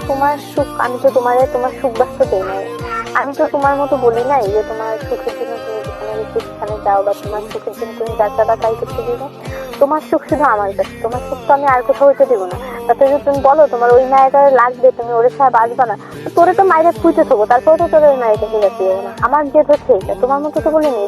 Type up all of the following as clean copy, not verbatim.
তোমার সুখ আমি তো তোমার সুখ বাঁচতে দেই নাই। আমি তো তোমার মতো বলি নাই যে তোমার সুখের জন্য তুমি যেখানে ইচ্ছে সেখানে যাও, বা তোমার সুখের জন্য তুমি যা চাবা তাই করতে দিবে। তোমার সুখ শুধু আমার কাছে, তোমার সুখ তো আমি আর কোথাও হইতে দেবো না। তাতে যদি তুমি বলো তোমার ওই মায়েটা লাগবে, তুমি ওরে ছাড়া বাঁচবা না, তোরে তো মায়েরা খুঁজে থাকবো, তারপরে তো তোর ওই মায়ের কাছে যেতে দেবো না। আমার যে হচ্ছে এইটা, তোমার মতো তো বলিনি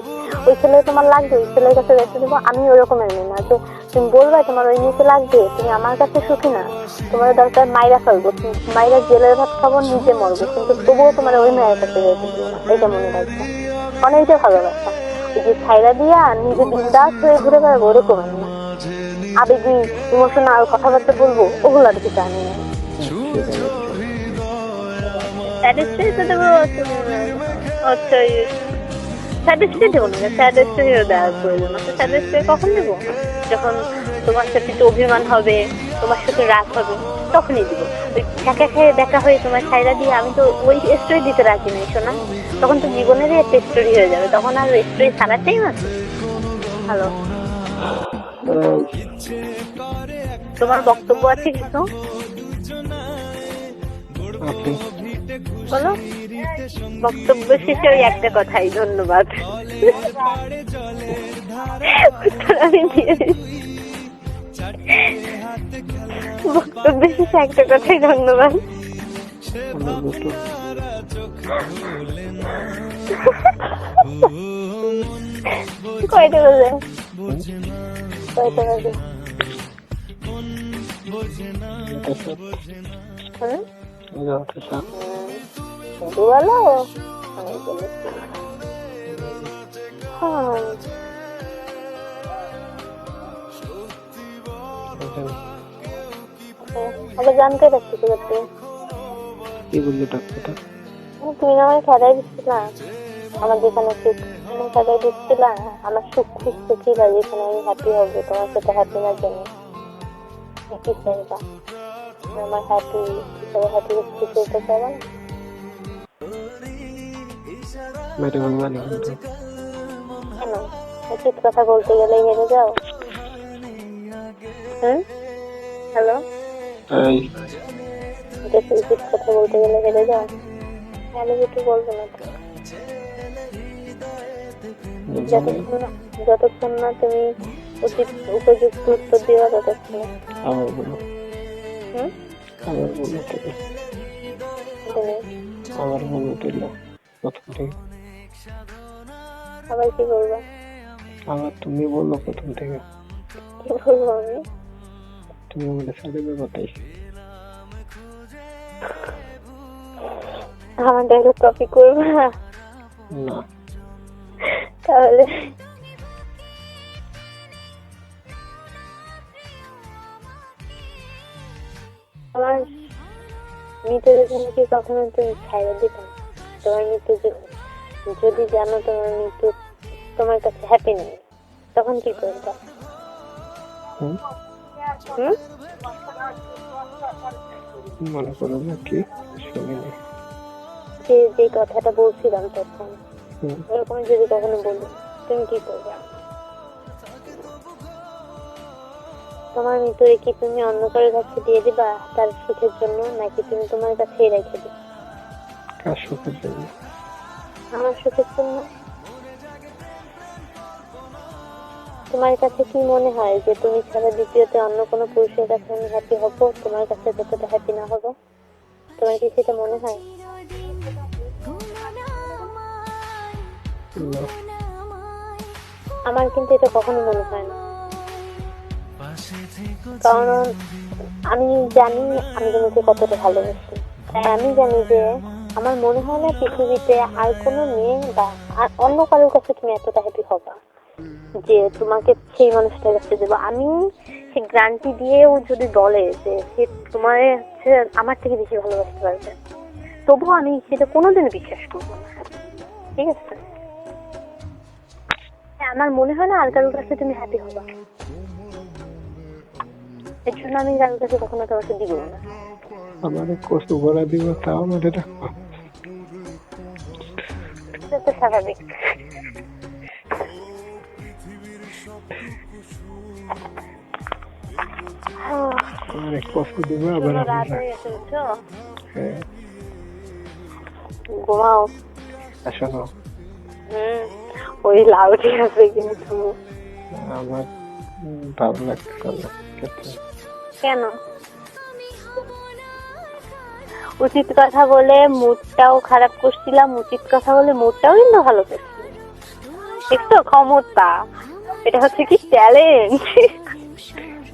ওই ছেলে তোমার লাগবে ওই ছেলের কাছে যেতে দেবো। আমি ওরকমের মেয়ে না যে তুমি বলবে তোমার ওই মেয়েকে লাগবে, তুমি আমার কাছে সুখী না। তোমার দরকার মাইরা ফেলবো, মাইরা জেলের ভাত খাবো, নিজে মরবো, কিন্তু তবুও তোমার ওই মায়ের কাছে যেতে দেবো না। এটা মনে রাখবো। অনেকটা ভালোবাসা, ওই যে ছাইরা দিয়া নিজে বিন্দাস হয়ে ঘুরে বেড়াবো ওরকম আমি না। আবেগী ইমোশনাল কথাবার্তা বলবো ওগুলার কিছু জানি না। স্যাটিসফাই তো দেবো, আচ্ছা স্যাটিসফাই দেবো না, স্যাটিসফাই দেওয়ার প্রয়োজন আছে। স্যাটিসফাই কখন দেবো? যখন তোমার সাথে একটু অভিমান হবে, তোমার সাথে রাগ হবে, তখনই দিব। ওই একা খেয়ে দেখা হয়ে তোমার ছাইরা দিয়ে আমি তো ওই স্টোরি দিতে রাখি নাই শোনা। তখন তো জীবনেরই একটা স্টোরি হয়ে যাবে, তখন আর স্টোরি ছাড়ার টাইম আছে। হ্যালো, তোমার বক্তব্য আছে কিছু? বলো। বক্তব্য শেষে ওই একটা কথাই, ধন্যবাদ। আমি দিয়ে বক্তব্য শেষে একটা কথাই, ধন্যবাদ। কয়টা বাজে? কয়টা বাজে? বলো। আগে জানতে পারছি কি করতে? কি বললি ডাক্তার? তুমি না আমায় খেদাই দিচ্ছিলা, আমার যেখানে সুখ তুমি খেদাই দিচ্ছিলা। আমার সুখ খুঁজতে ছিল যেখানে আমি হ্যাপি হবো, তোমার সাথে হ্যাপি না জন্য কি চাইবা? আমার হ্যাপি হিসাবে হ্যাপি হচ্ছে চলতে চাইবা না? কেন উচিত কথা বলতে গেলে হেরে যাও? হ্যালো, উচিত কথা বলতে গেলে হেরে যাও? আমি কিছু বলবো না। যতক্ষণ না তুমি উচিত উপযুক্ত উত্তর দিবা ততক্ষণ। আবার কি বলবো? আবার তুমি বললো প্রথম থেকে। কি বলবো আমি? তুমি আমাদের সাথে কথাই আমার ডায়লগ কপি করবো না? তাহলে আমার মৃত্যুর জন্য কি কখনো তুমি ছাইড়া দিতাম? তোমার মৃত্যু যদি জানো তোমার মৃত্যু তোমার কাছে হ্যাপি নেই, তখন কি করবা? মনে করো না কি শুনিনি যে কথাটা বলছিলাম তখন, এরকম যদি কখনো বলি তুমি কি করবে? তোমার মৃত্যুরে কি তুমি অন্য কারোর কাছে দিয়ে দিবা তার সুখের জন্য, নাকি তুমি তোমার কাছেই রেখে দিবে? কার সুখের জন্য? আমার সুখের জন্য। তোমার কাছে কি মনে হয় যে তুমি ছাড়া দ্বিতীয়তে অন্য কোনো পুরুষের কাছে আমি হ্যাপি হব, তোমার কাছে যতটা হ্যাপি না হব? তোমার কি সেটা মনে হয়? আমার কিন্তু এটা কখনো মনে হয় না, কারণ আমি জানি আমি তোমাকে কতটা ভালোবাসি। তাই আমি জানি যে আমার মনে হয় না পৃথিবীতে আর কোনো মেয়ে বা আর অন্য কারোর কাছে তুমি এতটা হ্যাপি হবা যে তোমাকে সেই মানুষটার কাছে দেবো। আমি সেই গ্যারান্টি দিয়েও যদি বলে যে সে তোমার হচ্ছে আমার থেকে বেশি ভালোবাসতে পারবে, তবুও আমি সেটা কোনোদিনও বিশ্বাস করবো না। ঠিক আছে? আমার মনে হয় না আর কারোর কাছে তুমি হ্যাপি হবা, এর জন্য আমি কারোর কাছে কখনো তোমাকে দিব না। আমাদের কষ্ট ভরা দিব, তাও আমাদের রাখবো, এটা তো স্বাভাবিক। অনেক কষ্ট দেবো আবার শোনো, আমি রাত না। হয়ে গেছে বুঝছো, হ্যাঁ, ঘুমাও। আর শোনো, ওই লাউটি আছে কিন্তু। আমার ভালো লাগতেছে না ক্ষেত্রে। কেন? উচিত কথা বলে মুডটাও খারাপ করছিলাম, উচিত কথা বলে মুডটাও কিন্তু ভালো করছিলাম। দেখছো ক্ষমতা, এটা হচ্ছে কি ট্যালেন্ট।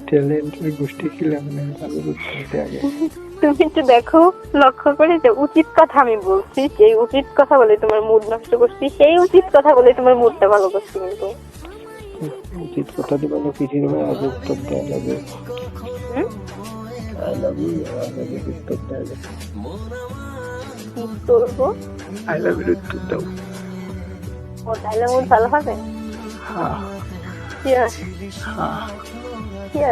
ট্যালেন্টের গোষ্ঠী ছিলাম না, ভালো করতে আগে। তুমি একটু দেখো, লক্ষ্য করে যে উচিত কথা আমি বলছি, সেই উচিত কথা বলে তোমার মুড নষ্ট করছি, সেই উচিত কথা বলে তোমার মুডটা ভালো করছি। কিন্তু উচিত কথা দিবা না, পিছিয়ে দেবে আজ উত্তর দেয় যাবে। I love you, I love you উত্তর দেয় যাবে। কি করবো? আই লাভ ইউ উত্তর দাও। ও তাহলে মুড ভালো হবে। হ্যাঁ কি আছে? হ্যাঁ। কি আছে?